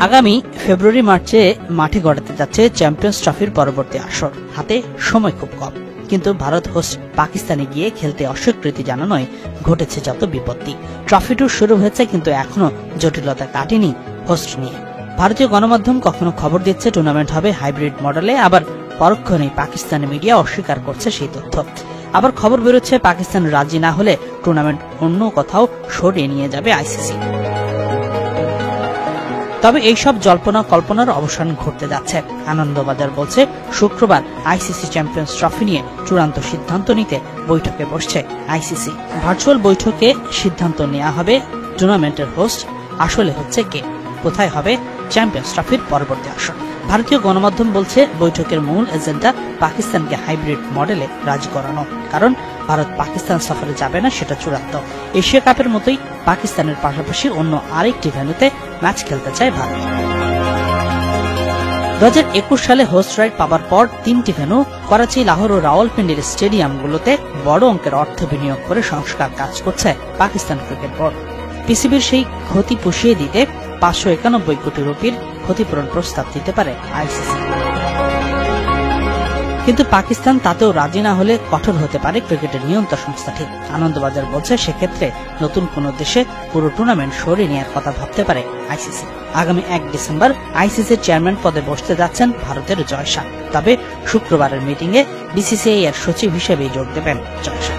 আগামী ফেব্রুয়ারি মার্চে মাঠে গড়াতে যাচ্ছে চ্যাম্পিয়ন্স ট্রফির পরবর্তী আসর। হাতে সময় খুব কম, কিন্তু ভারত হোস্ট পাকিস্তানে গিয়ে খেলতে অস্বীকৃতি জানানোয় ঘটেছে যত বিপত্তি। ট্রফি ট্যুর শুরু হয়েছে, কিন্তু এখনো জটিলতা কাটেনি হোস্ট নিয়ে। ভারতীয় গণমাধ্যম কখনো খবর দিচ্ছে টুর্নামেন্ট হবে হাইব্রিড মডেলে, আবার পরক্ষণে পাকিস্তানি মিডিয়া অস্বীকার করছে সেই তথ্য। আবার খবর বেরোচ্ছে পাকিস্তান রাজি না হলে টুর্নামেন্ট অন্য কোথাও সরিয়ে নিয়ে যাবে আইসিসি। তবে এইসব জল্পনা কল্পনার অবসান ঘটতে যাচ্ছে। আনন্দবাজার বলছে, শুক্রবার আইসিসি চ্যাম্পিয়ন্স ট্রফি নিয়ে চূড়ান্ত সিদ্ধান্ত নিতে বৈঠকে বসছে আইসিসি। ভার্চুয়াল বৈঠকে সিদ্ধান্ত নেওয়া হবে টুর্নামেন্টের হোস্ট আসলে হচ্ছে কে, কোথায় হবে চ্যাম্পিয়ন্স ট্রফির পরবর্তী আসর। ভারতীয় গণমাধ্যম বলছে, বৈঠকের মূল এজেন্ডা পাকিস্তানকে হাইব্রিড মডেলে রাজি করানো, কারণ ভারত পাকিস্তান সফরে যাবে না সেটা চূড়ান্ত। এশিয়া কাপের মতোই পাকিস্তানের পাশাপাশি অন্য আরেকটি ভেন্যুতে ম্যাচ খেলতে চায় ভারত। 2021 সালে হোস্ট রাইট পাবার পর 3টি ভেন্যু করাচি, লাহোর ও রাওয়ালপিন্ডির স্টেডিয়ামগুলোতে বড় অঙ্কের অর্থ বিনিয়োগ করে সংস্কার কাজ করছে পাকিস্তান ক্রিকেট বোর্ড। পিসিবির সেই ক্ষতি পুষিয়ে দিতে 591 কোটি রুপির ক্ষতিপূরণ প্রস্তাব দিতে পারে আইসিসি। কিন্তু পাকিস্তান তাতেও রাজি না হলে কঠোর হতে পারে ক্রিকেটের নিয়ন্ত্রণ সংস্থাটি। আনন্দবাজার বলছে, সেক্ষেত্রে নতুন কোন দেশে পুরো টুর্নামেন্ট সরিয়ে নেওয়ার কথা ভাবতে পারে আইসিসি। আগামী 1 ডিসেম্বর আইসিসির চেয়ারম্যান পদে বসতে যাচ্ছেন ভারতের জয় শাহ। তবে শুক্রবারের মিটিংয়ে বিসিসিআই এর সচিব হিসেবেই যোগ দেবেন জয় শাহ।